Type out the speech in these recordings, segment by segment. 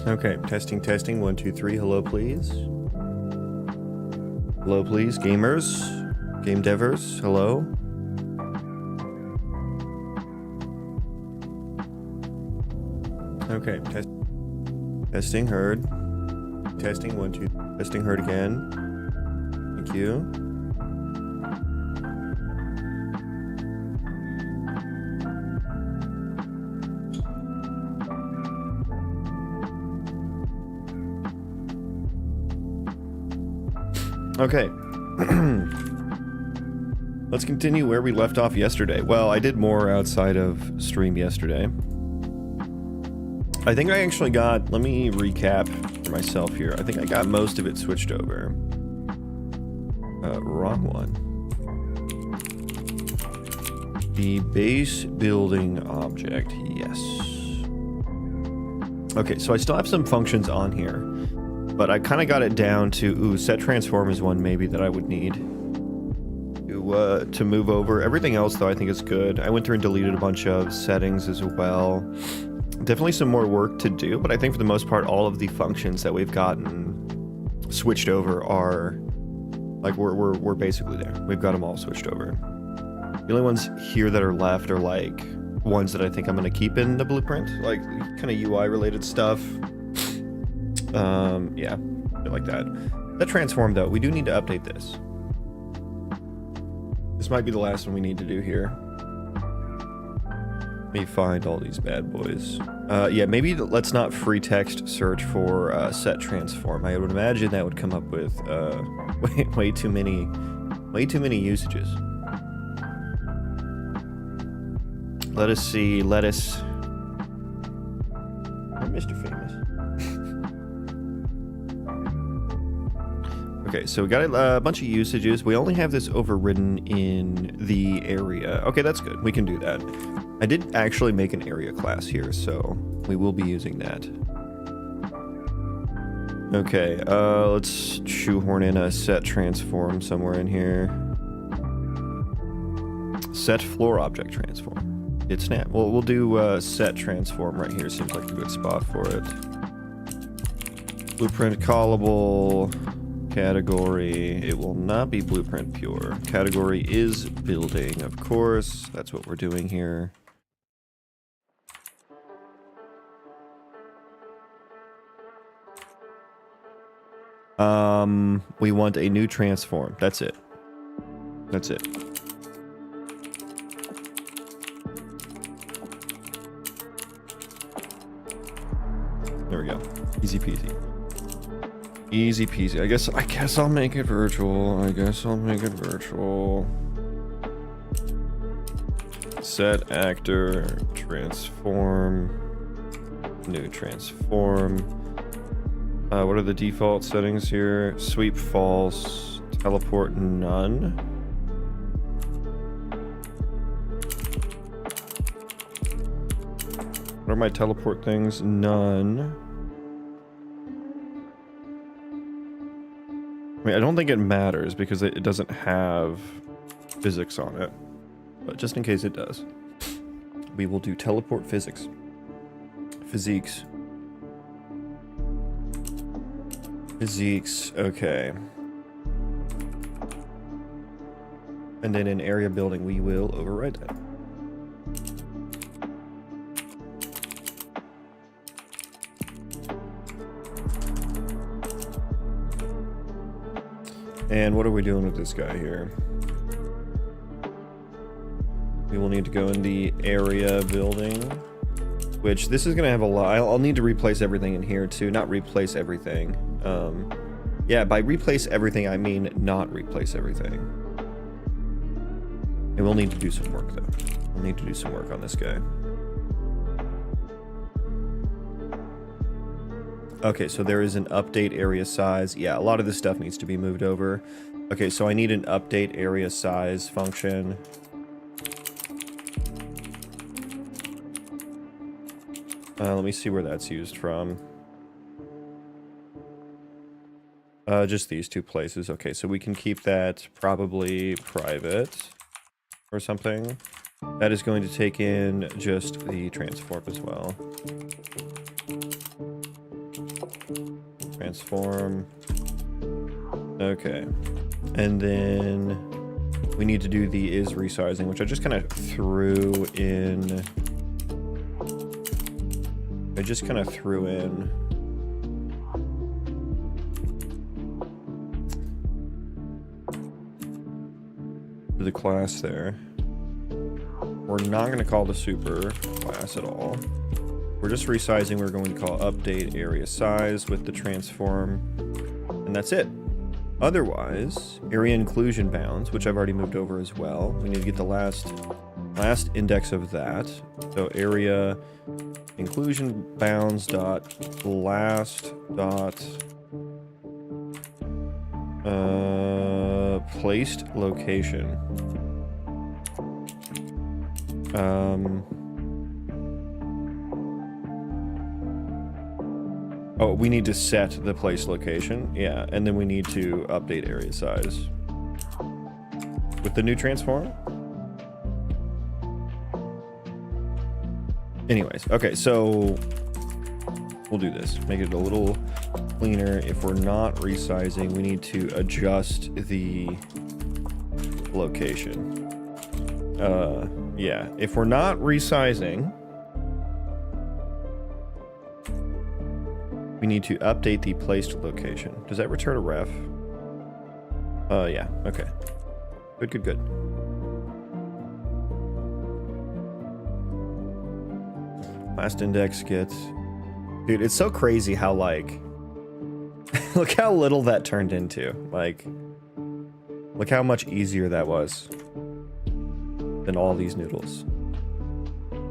Okay, testing, testing. 1, 2, 3. Hello, please. Hello, please. Gamers, game devers. Hello. Okay, testing, heard. Testing, 1, 2. Testing, heard again. Thank you. Okay. Let's continue where we left off yesterday. Well, I did more outside of stream yesterday. I think I actually got, let me recap for myself here. I think I got most of it switched over. Wrong one. The base building object, yes. Okay, so I still have some functions on here, but I kind of got it down to, ooh, set transform is one maybe that I would need to move over. Everything else, though, I think is good. I went through and deleted a bunch of settings as well. Definitely some more work to do, but I think for the most part, all of the functions that we've gotten switched over are, like, we're basically there. We've got them all switched over. The only ones here that are left are, like, ones that I think I'm going to keep in the blueprint, like, kind of UI-related stuff. Yeah, like that. That transform, though, we do need to update this. This might be the last one we need to do here. Let me find all these bad boys. Yeah, maybe let's not free text search for set transform. I would imagine that would come up with way too many usages. Let us see. Lettuce. I'm Mr. Famous. Okay, so we got a bunch of usages. We only have this overridden in the area. Okay, that's good. We can do that. I did actually make an area class here, so we will be using that. Okay, let's shoehorn in a set transform somewhere in here. Set floor object transform. It's snap. Well, we'll do set transform right here. Seems like a good spot for it. Blueprint callable. Category, it will not be blueprint pure. Category is building, of course. That's what we're doing here. We want a new transform. That's it. That's it. There we go. Easy peasy. Easy peasy. I guess I'll make it virtual. Set actor, transform, new transform. What are the default settings here? Sweep false, teleport none. What are my teleport things? None. I mean, I don't think it matters because it doesn't have physics on it, but just in case it does, we will do teleport physics. Physiques. Okay. And then in area building, we will override that. And what are we doing with this guy here? We will need to go in the area building, which this is going to have a lot. I'll need to replace everything in here too. Not replace everything. Yeah, by replace everything, I mean not replace everything. And we'll need to do some work though. We'll need to do some work on this guy. Okay, so there is an update area size. Yeah, a lot of this stuff needs to be moved over. Okay, so I need an update area size function. Let me see where that's used from. Just these two places. Okay, so we can keep that probably private or something. That is going to take in just the transform as well. Transform. Okay. And then we need to do the is resizing, which I just kind of threw in. To the class there. We're not going to call the super class at all. We're just resizing. We're going to call update area size with the transform, and that's it. Otherwise, area inclusion bounds, which I've already moved over as well. We need to get the last index of that. So area inclusion bounds dot last dot placed location. Oh, we need to set the place location. Yeah, and then we need to update area size with the new transform. Anyways, okay, so we'll do this. Make it a little cleaner. If we're not resizing, we need to adjust the location. Yeah, if we're not resizing, we need to update the placed location. Does that return a ref? Yeah, okay. Good. Last index gets... Dude, it's so crazy how, like... Look how little that turned into. Like, look how much easier that was than all these noodles.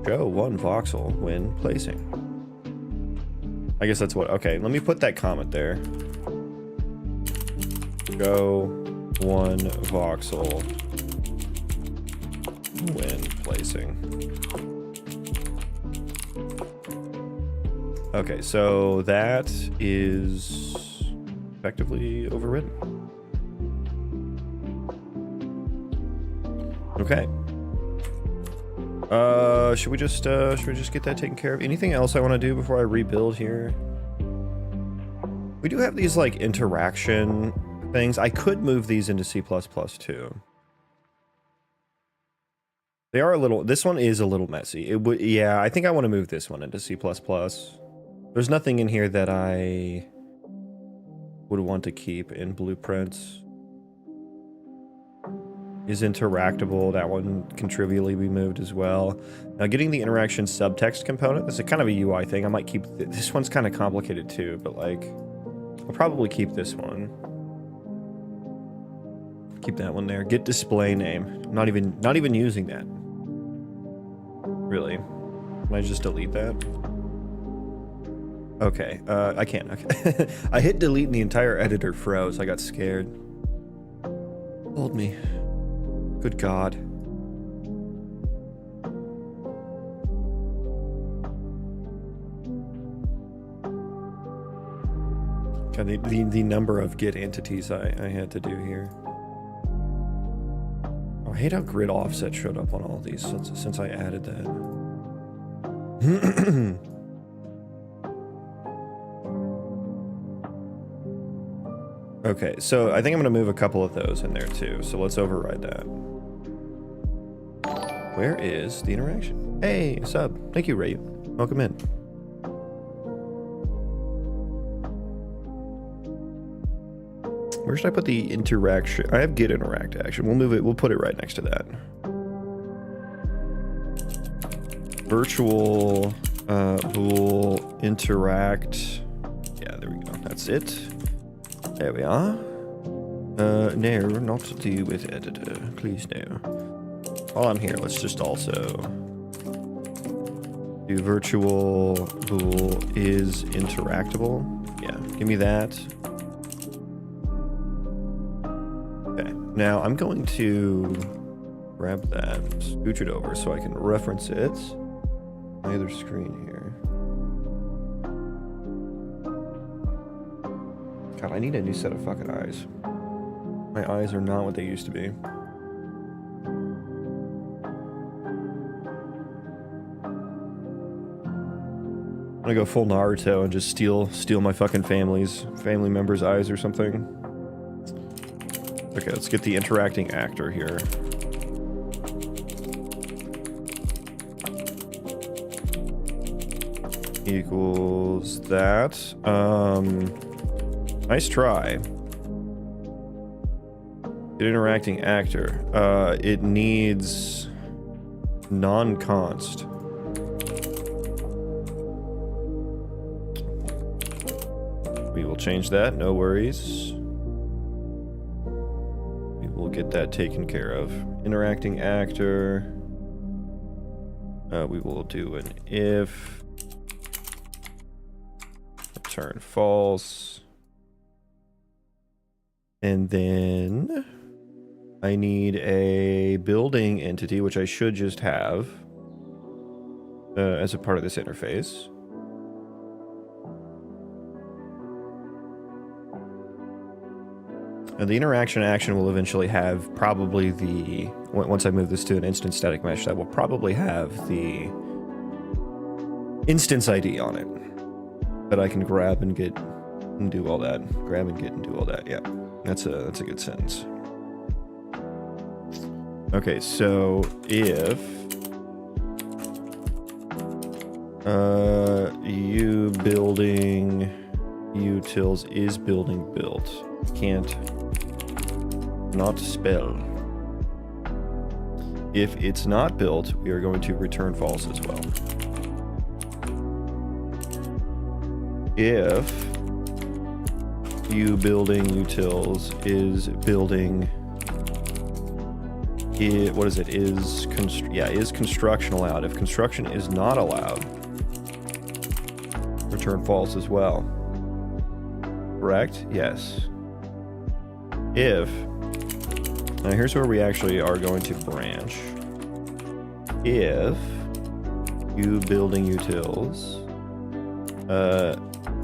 Show 1 voxel when placing. I guess that's what... Okay, let me put that comment there. Go 1 voxel when placing. Okay, so that is effectively overridden. Okay. Should we just get that taken care of? Anything else I want to do before I rebuild here? We do have these like interaction things. I could move these into C++ too. They are a little, this one is a little messy. It would, yeah, I think I want to move this one into C++. There's nothing in here that I would want to keep in blueprints. Is interactable. That one can trivially be moved as well. Now getting the interaction subtext component, this is kind of a UI thing. I might keep, this one's kind of complicated too, but like, I'll probably keep this one. Keep that one there. Get display name. Not even using that. Really. Can I just delete that? Okay, I can't. Okay. I hit delete and the entire editor froze. I got scared. Hold me. Good God. God, the number of git entities I had to do here. Oh, I hate how grid offset showed up on all of these since I added that. Okay, so I think I'm going to move a couple of those in there too. So let's override that. Where is the interaction? Hey, sub. Thank you, Ray. Welcome in. Where should I put the interaction? I have get interact action. We'll move it. We'll put it right next to that. Virtual bool interact. Yeah, there we go. That's it. There we are. No, not to do with editor. Please no. While I'm here, let's just also do virtual bool is interactable. Yeah, give me that. Okay, now I'm going to grab that, scooch it over so I can reference it on the other screen here. God, I need a new set of fucking eyes. My eyes are not what they used to be. gonna go full Naruto and just steal my fucking family members' eyes or something. Okay, let's get the interacting actor here. Equals that. Nice try. Interacting actor. It needs non-const. We will change that, no worries. We will get that taken care of. Interacting actor. We will do an if. Return false. And then I need a building entity, which I should just have as a part of this interface. And the interaction action will eventually have probably the, once I move this to an instance static mesh, that will probably have the instance ID on it that I can grab and get and do all that. Grab and get and do all that, yeah. That's a good sentence. Okay, so if you building utils is building built, can't not spell. If it's not built, we are going to return false as well. If you building utils is building what is it? Is construction allowed? If construction is not allowed, return false as well. Correct? Yes. If, now here's where we actually are going to branch. If you building utils,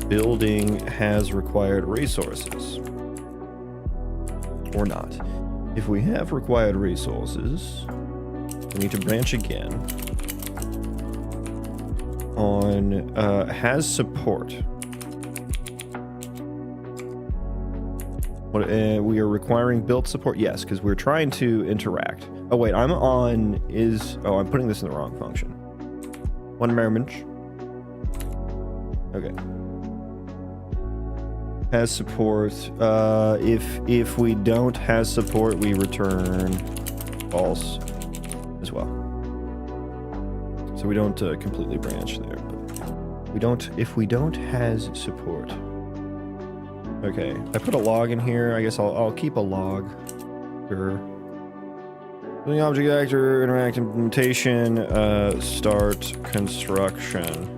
building has required resources or not. If we have required resources, we need to branch again on has support. What, we are requiring built support? Yes, because we're trying to interact. Oh wait, I'm on is, oh, I'm putting this in the wrong function. One moment. Okay. Has support. If we don't has support, we return false as well. So we don't completely branch there, but we don't. If we don't has support. Okay, I put a log in here. I guess I'll keep a log. Sure. The object actor interact implementation. Start construction.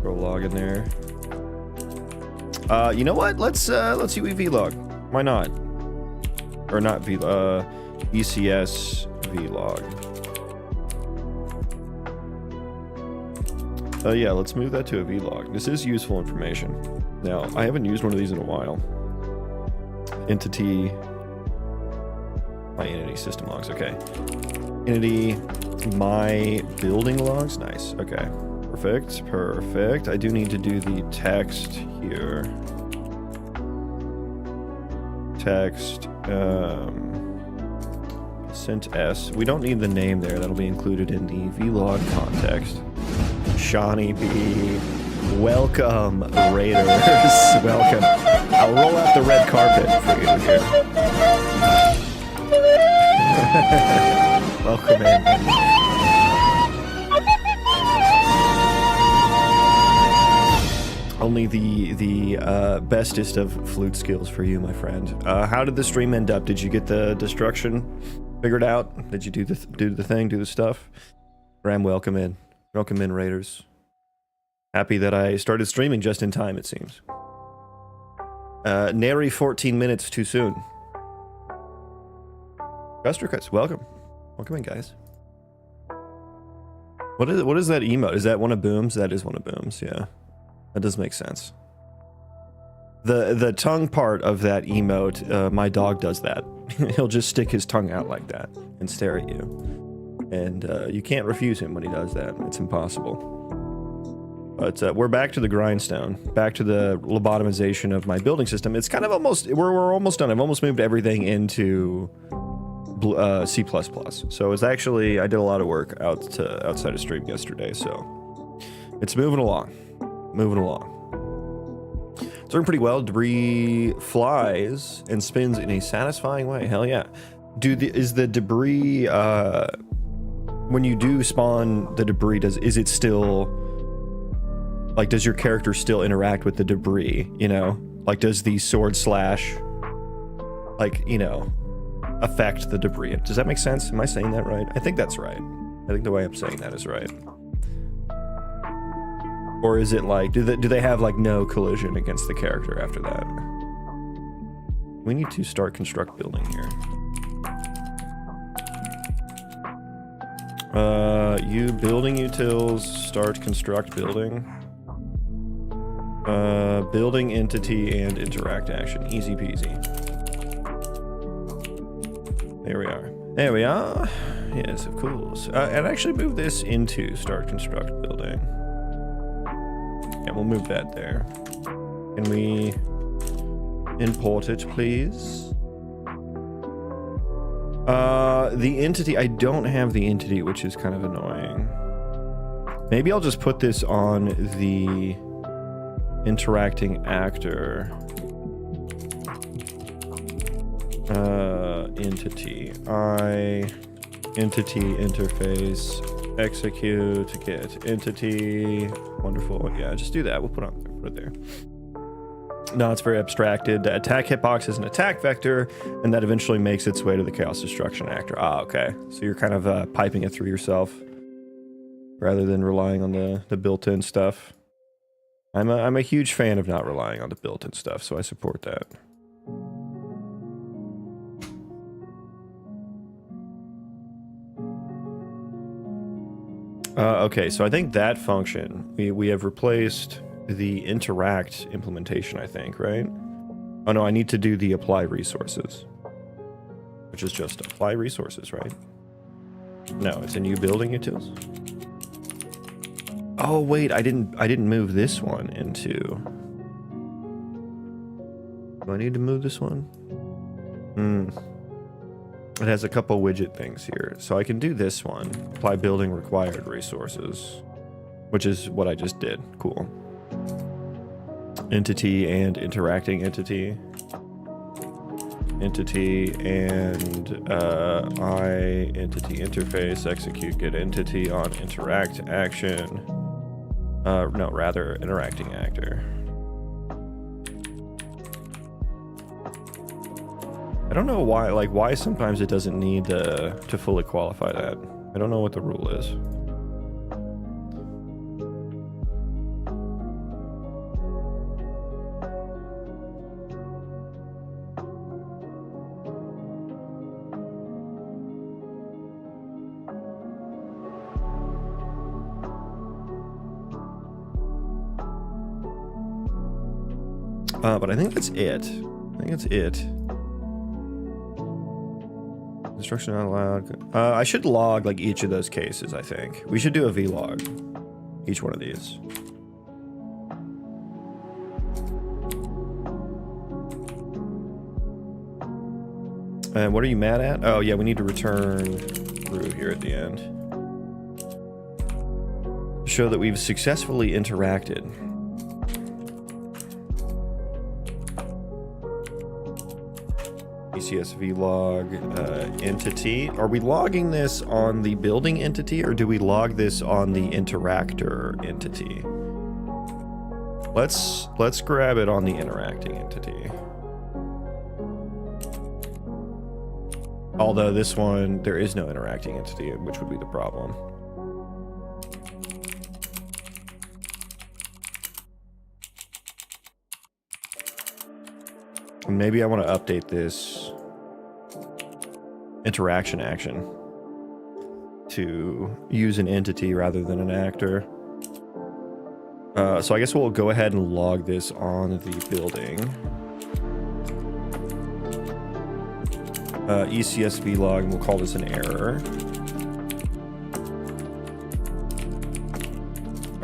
Throw a log in there. You know what? Let's UE vlog. Why not? Or not ECS vlog. Yeah, let's move that to a vlog. This is useful information. Now, I haven't used one of these in a while. Entity. My entity system logs. Okay. Entity. My building logs. Nice. Okay. Perfect. Perfect. I do need to do the text here. Text. Sent S. We don't need the name there. That'll be included in the vlog context. Shawnee B. Welcome, Raiders. Welcome. I'll roll out the red carpet for you here. Welcome in. Only the bestest of flute skills for you, my friend. How did the stream end up? Did you get the destruction figured out? Did you do the thing, do the stuff? Ram, welcome in. Welcome in, Raiders. Happy that I started streaming just in time, it seems. Nary 14 minutes too soon. Custer Cuts, welcome. Welcome in, guys. What is that emote? Is that one of Boom's? That is one of Boom's, yeah. That does make sense. The tongue part of that emote, my dog does that. He'll just stick his tongue out like that and stare at you. And you can't refuse him when he does that. It's impossible. But we're back to the grindstone, back to the lobotomization of my building system. It's kind of almost, we're almost done. I've almost moved everything into C++. So it's actually, I did a lot of work outside of stream yesterday, so it's moving along. It's doing pretty well. Debris flies and spins in a satisfying way. Hell yeah. Is the debris, when you do spawn the debris, is it still, like, does your character still interact with the debris, you know? Like, does the sword slash, like, you know, affect the debris? Does that make sense? Am I saying that right? I think that's right. I think the way I'm saying that is right. Or is it like, do they have like no collision against the character after that? We need to start construct building here. You building utils, start construct building. Building entity and interact action, easy peasy. There we are. There we are. Yes, of course. And actually move this into start construct building. Yeah, we'll move that there. Can we import it, please? The entity, I don't have the entity, which is kind of annoying. Maybe I'll just put this on the interacting actor. Entity. Entity interface. Execute. Get entity. Wonderful. Yeah, just do that. We'll put it there. No, it's very abstracted. The attack hitbox is an attack vector, and that eventually makes its way to the chaos destruction actor. Ah, okay. So you're kind of piping it through yourself rather than relying on the built-in stuff. I'm a huge fan of not relying on the built-in stuff, so I support that. Okay, so I think that function, we have replaced the interact implementation, I think, right? Oh no, I need to do the apply resources, which is just apply resources, right? No, it's a new building utils. Oh wait, I didn't move this one into. Do I need to move this one? It has a couple widget things here, so I can do this one. Apply building required resources, which is what I just did. Cool. Entity and interacting entity. Entity and entity interface, execute get entity on interact action. No, rather interacting actor. I don't know why sometimes it doesn't need to fully qualify that. I don't know what the rule is. But I think that's it. Instruction not allowed. I should log like each of those cases, I think. We should do a vlog. Each one of these. And what are you mad at? Oh yeah, we need to return through here at the end. Show that we've successfully interacted. ECSV log entity. Are we logging this on the building entity or do we log this on the interactor entity? Let's grab it on the interacting entity. Although this one, there is no interacting entity, which would be the problem. And maybe I want to update this interaction action to use an entity rather than an actor. So I guess we'll go ahead and log this on the building. ECSV log, and we'll call this an error.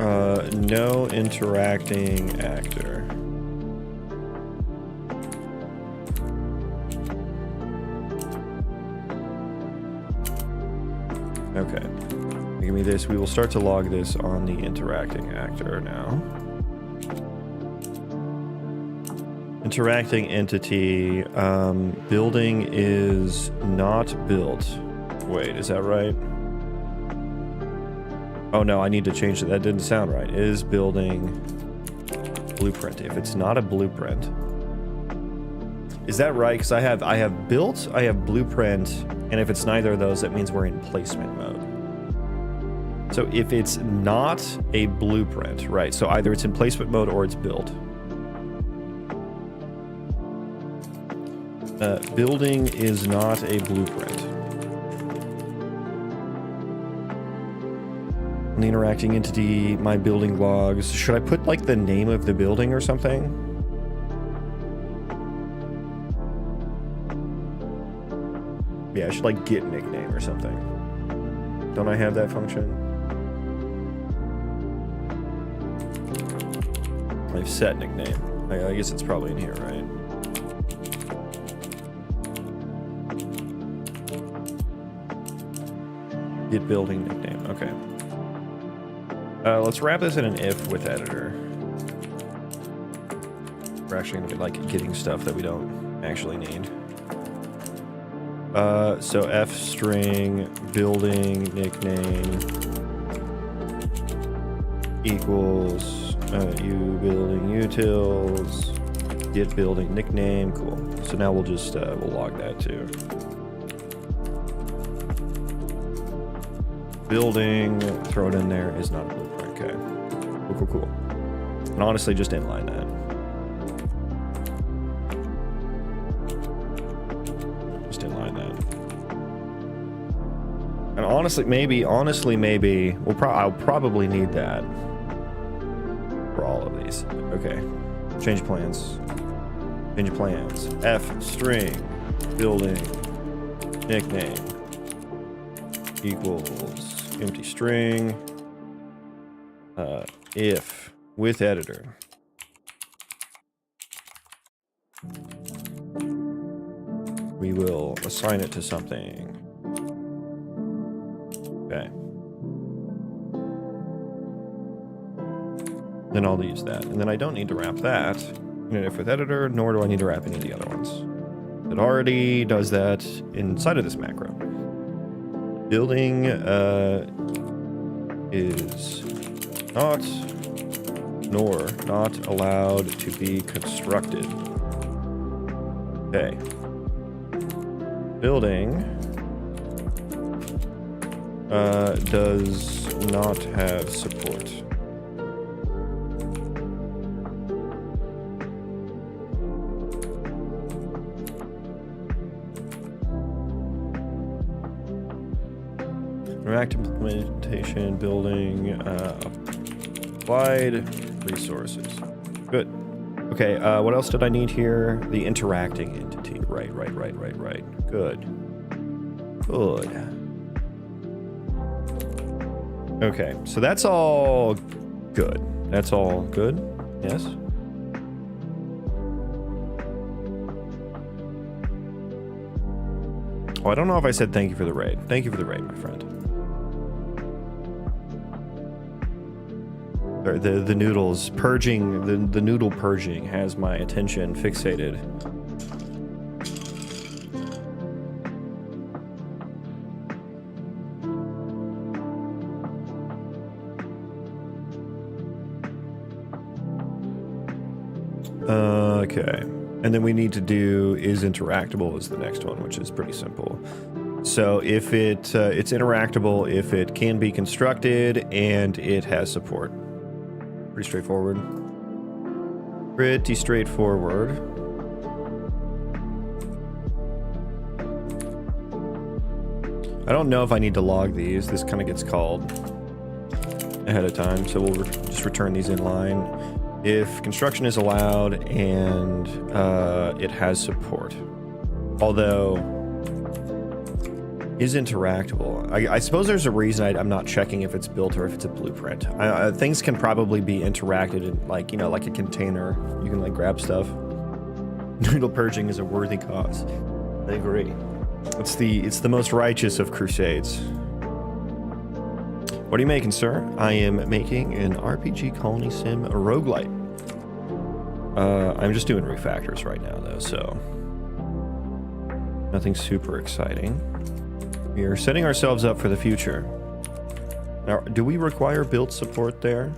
No interacting actor. Okay. Give me this. We will start to log this on the interacting actor now. Interacting entity. Building is not built. Wait, is that right? Oh no, I need to change it. That didn't sound right. Is building blueprint. If it's not a blueprint. Is that right? Because I have built, I have blueprint, and if it's neither of those, that means we're in placement mode. So if it's not a blueprint, right? So either it's in placement mode or it's built. Building is not a blueprint. The interacting entity, my building logs. Should I put like the name of the building or something? Yeah, I should like get nickname or something. Don't I have that function? I've set nickname. I guess it's probably in here, right? Get building nickname. Okay. Let's wrap this in an if with editor. We're actually going to be like getting stuff that we don't actually need. So f string building nickname equals u building utils get building nickname. Cool. So now we'll just we'll log that too. Building, throw it in there, is not a blueprint. Okay. Cool. And honestly, just inline that. Just inline that. And honestly, maybe, I'll probably need that for all of these. Okay. Change plans. F string building nickname equals empty string if with editor we will assign it to something. Okay, then I'll use that, and then I don't need to wrap that in an if with editor, nor do I need to wrap any of the other ones. It already does that inside of this macro. Building is not nor not allowed to be constructed. Okay. Building does not have support. React implementation building applied resources. Good. Okay, what else did I need here? The interacting entity. Right. Good. Okay, so that's all good. That's all good? Yes? Oh, I don't know if I said thank you for the raid. Thank you for the raid, my friend. The noodles purging, the noodle purging has my attention fixated. Okay, and then we need to do is interactable is the next one, which is pretty simple. So if it's interactable if it can be constructed and it has support. Pretty straightforward. Pretty straightforward. I don't know if I need to log these. This kind of gets called ahead of time, so we'll just return these in line. If construction is allowed and it has support. Although is interactable. I suppose there's a reason I'm not checking if it's built or if it's a blueprint. Things can probably be interacted in, like, you know, like a container. You can like grab stuff. Noodle purging is a worthy cause. I agree. It's the most righteous of crusades. What are you making, sir? I am making an RPG Colony Sim Roguelite. I'm just doing refactors right now, though, so nothing super exciting. We are setting ourselves up for the future. Now, do we require build support there?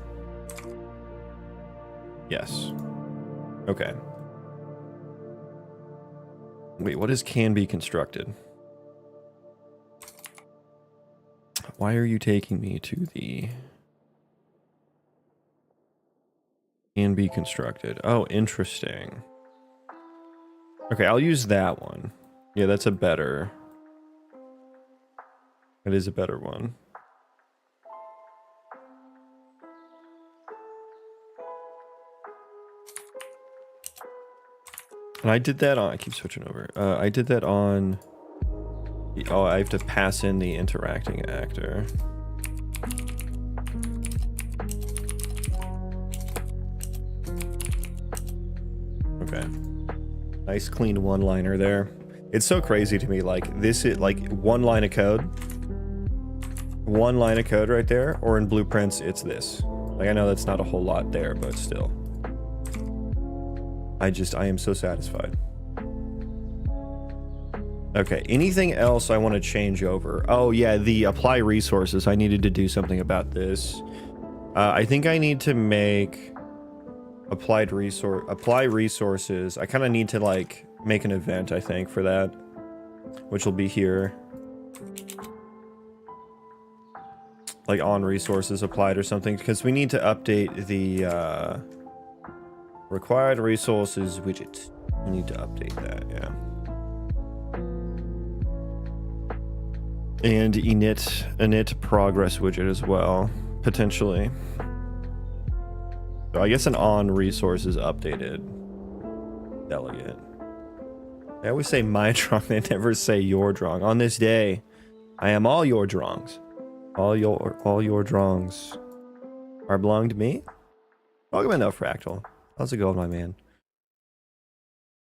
Yes. Okay. Wait, what is can be constructed? Why are you taking me to the can be constructed? Oh, interesting. Okay, I'll use that one. Yeah, that's a better... It is a better one. And I did that on... I keep switching over. I did that on... Oh, I have to pass in the interacting actor. Okay. Nice clean one-liner there. It's so crazy to me, like, this is, like, one line of code right there, or in blueprints, it's this. Like, I know that's not a whole lot there, but still. I am so satisfied. Okay, anything else I want to change over? Oh yeah, the apply resources. I needed to do something about this. I think I need to make apply resources. I kind of need to like make an event, I think, for that, which will be here. Like on resources applied or something, because we need to update the required resources widget. We need to update that, yeah. And init progress widget as well, potentially. So I guess an on resources updated delegate. I always say my drong, they never say your drong. On this day, I am all your drongs. All your drongs are belong to me. Welcome in, Fractal. How's it going, my man?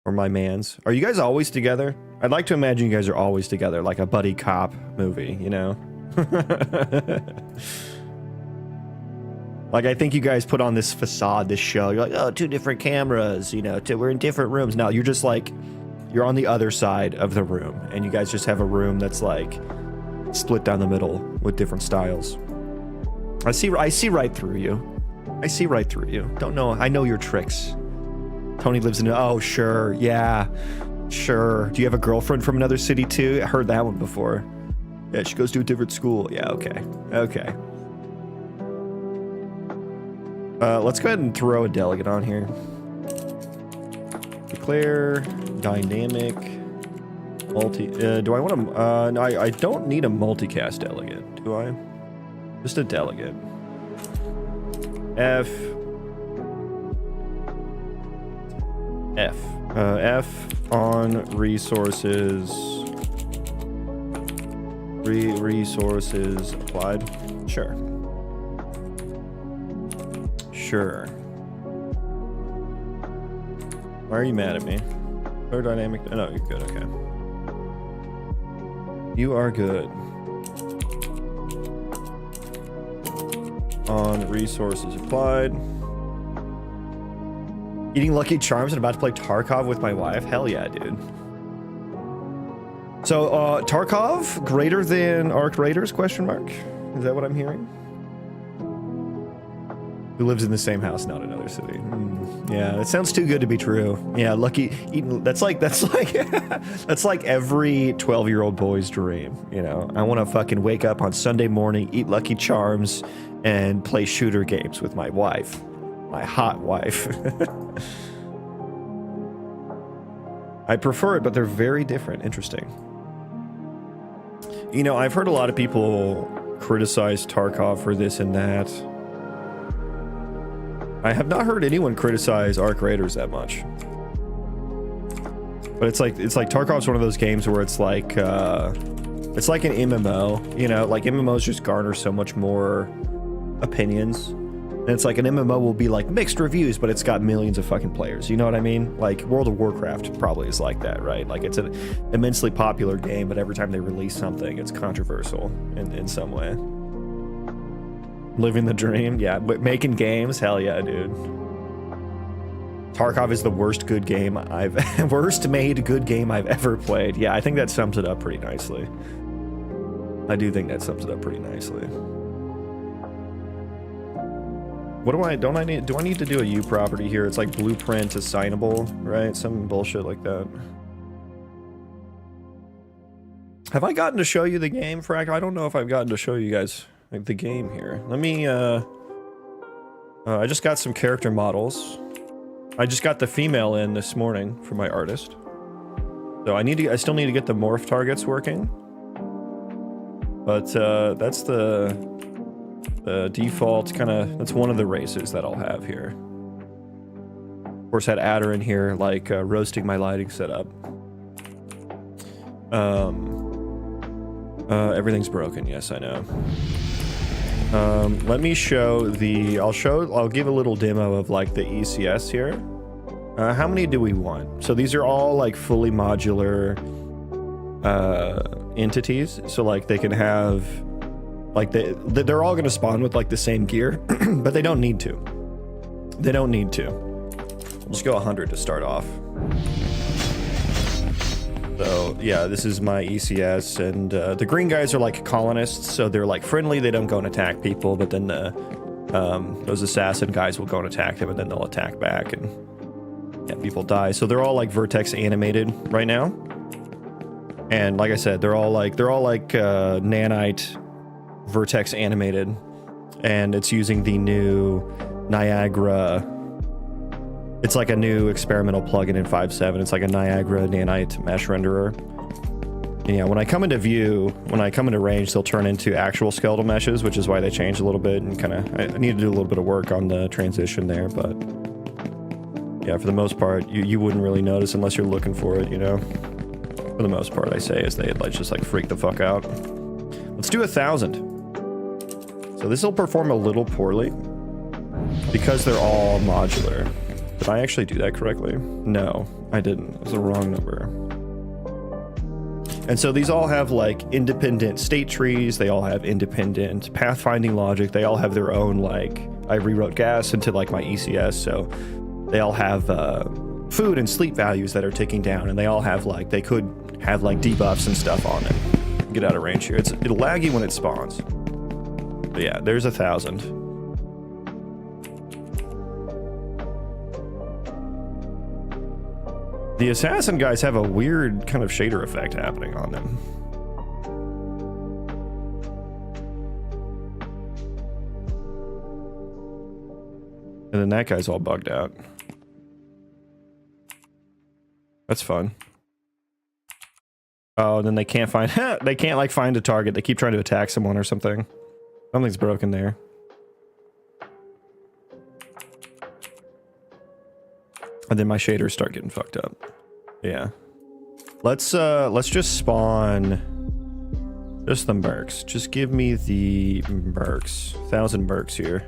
Or my mans. Are you guys always together? I'd like to imagine you guys are always together, like a buddy cop movie, you know? Like, I think you guys put on this facade, this show. You're like, oh, 2 different cameras, you know, we're in different rooms. No, you're just like, you're on the other side of the room, and you guys just have a room that's like split down the middle with different styles. I see right through you. I see right through you. Don't know. I know your tricks. Tony lives in... Oh, sure. Yeah. Sure. Do you have a girlfriend from another city, too? I heard that one before. Yeah, she goes to a different school. Yeah, okay. Okay. Let's go ahead and throw a delegate on here. Declare dynamic multi... do I want to... no, I don't need a multicast delegate, do I? Just a delegate. F on resources. Resources applied. Sure. Sure. Why are you mad at me? Dynamic. Oh, no, you're good. Okay. You are good. On resources applied. Eating Lucky Charms and about to play Tarkov with my wife? Hell yeah, dude. So, Tarkov greater than Arc Raiders, question mark? Is that what I'm hearing? Who lives in the same house, not another city. Yeah, it sounds too good to be true. Yeah, Lucky eating, that's like that's like every 12-year-old boy's dream, you know. I want to fucking wake up on Sunday morning, eat Lucky Charms, and play shooter games with my wife. My hot wife. I prefer it, but they're very different. Interesting. You know, I've heard a lot of people criticize Tarkov for this and that. I have not heard anyone criticize Arc Raiders that much. But it's like Tarkov's one of those games where it's like It's like an MMO, you know, like MMOs just garner so much more opinions. And it's like an MMO will be like mixed reviews, but it's got millions of fucking players. You know what I mean? Like World of Warcraft probably is like that, right? Like it's an immensely popular game, but every time they release something, it's controversial in some way. Living the dream, yeah. But making games, hell yeah, dude. Tarkov is the worst worst made good game I've ever played. Yeah, I think that sums it up pretty nicely. I do think that sums it up pretty nicely. What do I need to do a U property here? It's like blueprint assignable, right? Some bullshit like that. Have I gotten to show you the game, Frack? I don't know if I've gotten to show you guys like the game here. Let me I just got some character models. I just got the female in this morning for my artist. So I still need to get the morph targets working. But that's the default that's one of the races that I'll have here. Of course, had Adder in here, like roasting my lighting setup. Everything's broken. Yes, I know. Let me show I'll give a little demo of like the ECS here. How many do we want? So these are all like fully modular entities. So like they can have, like they're all going to spawn with like the same gear, but they don't need to. They don't need to. We'll just go 100 to start off. So yeah, this is my ECS, and the green guys are like colonists, so they're like friendly. They don't go and attack people, but then those assassin guys will go and attack them, and then they'll attack back, and yeah, people die. So they're all like vertex animated right now, and like I said, they're all like nanite vertex animated, and it's using the new Niagara. It's like a new experimental plugin in 5.7. It's like a Niagara nanite mesh renderer. And yeah, when I come into range, they'll turn into actual skeletal meshes, which is why they changed a little bit, and I need to do a little bit of work on the transition there, but yeah, for the most part, you wouldn't really notice unless you're looking for it, you know? For the most part, I say, is they just like freak the fuck out. Let's do 1,000. So this will perform a little poorly because they're all modular. Did I actually do that correctly? No, I didn't. It was the wrong number. And so these all have like independent state trees. They all have independent pathfinding logic. They all have their own, like, I rewrote gas into like my ECS. So they all have food and sleep values that are ticking down. And they all have like, they could have like debuffs and stuff on it. Get out of range here. It'll lag you when it spawns. But yeah, there's 1,000. The assassin guys have a weird kind of shader effect happening on them. And then that guy's all bugged out. That's fun. Oh, and then they can't find they can't like find a target. They keep trying to attack someone or something. Something's broken there. And then my shaders start getting fucked up. Yeah. Let's just spawn just the mercs. Just give me the mercs. 1,000 mercs here.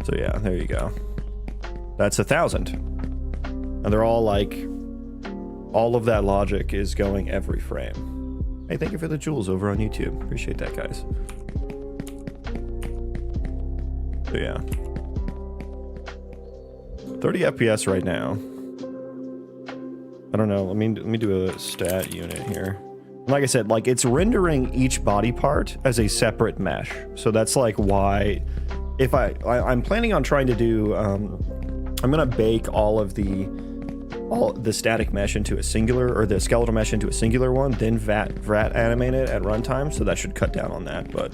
So yeah, there you go. That's 1,000. And they're all like, all of that logic is going every frame. Hey, thank you for the jewels over on YouTube. Appreciate that, guys. So yeah, 30 FPS right now. I don't know. Let me do a stat unit here. Like I said, like it's rendering each body part as a separate mesh. So that's like why, if I'm planning on trying to do, I'm gonna bake all the static mesh into a singular, or the skeletal mesh into a singular one, then VAT animate it at runtime. So that should cut down on that, but.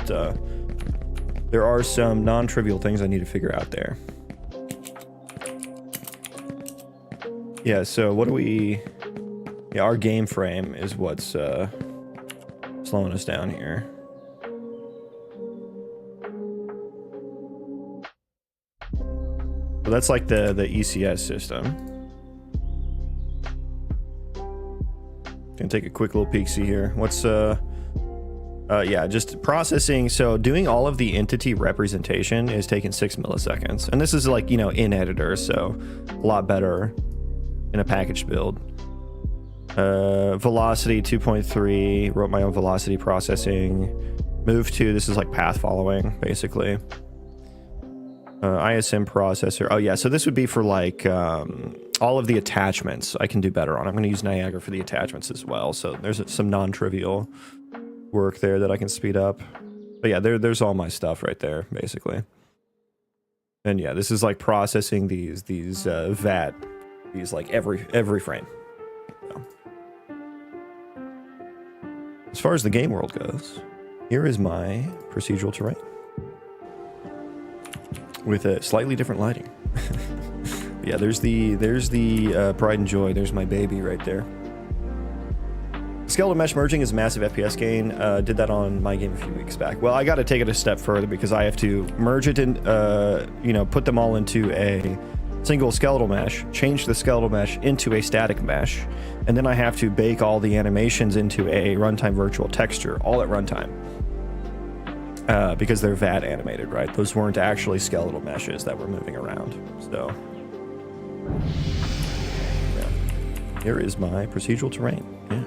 There are some non-trivial things I need to figure out there. Yeah, so what do we... Yeah, our game frame is what's slowing us down here. So that's like the ECS system. Gonna take a quick little peek-see here. What's yeah, just processing. So doing all of the entity representation is taking 6 milliseconds, and this is like, you know, in editor, so a lot better in a package build. Velocity 2.3, wrote my own velocity processing. Move to, this is like path following basically. ISM processor. Oh yeah, so this would be for like all of the attachments I can do better on. I'm going to use Niagara for the attachments as well, so there's some non-trivial work there that I can speed up. But yeah, there's all my stuff right there basically. And yeah, this is like processing these VAT, these like every frame. So. As far as the game world goes, here is my procedural terrain with a slightly different lighting. Yeah, there's the pride and joy. There's my baby right there. Skeletal mesh merging is a massive FPS gain. Did that on my game a few weeks back. Well, I got to take it a step further because I have to merge it in, you know, put them all into a single skeletal mesh, change the skeletal mesh into a static mesh, and then I have to bake all the animations into a runtime virtual texture, all at runtime. Because they're VAT animated, right? Those weren't actually skeletal meshes that were moving around. So, yeah. Here is my procedural terrain. Yeah.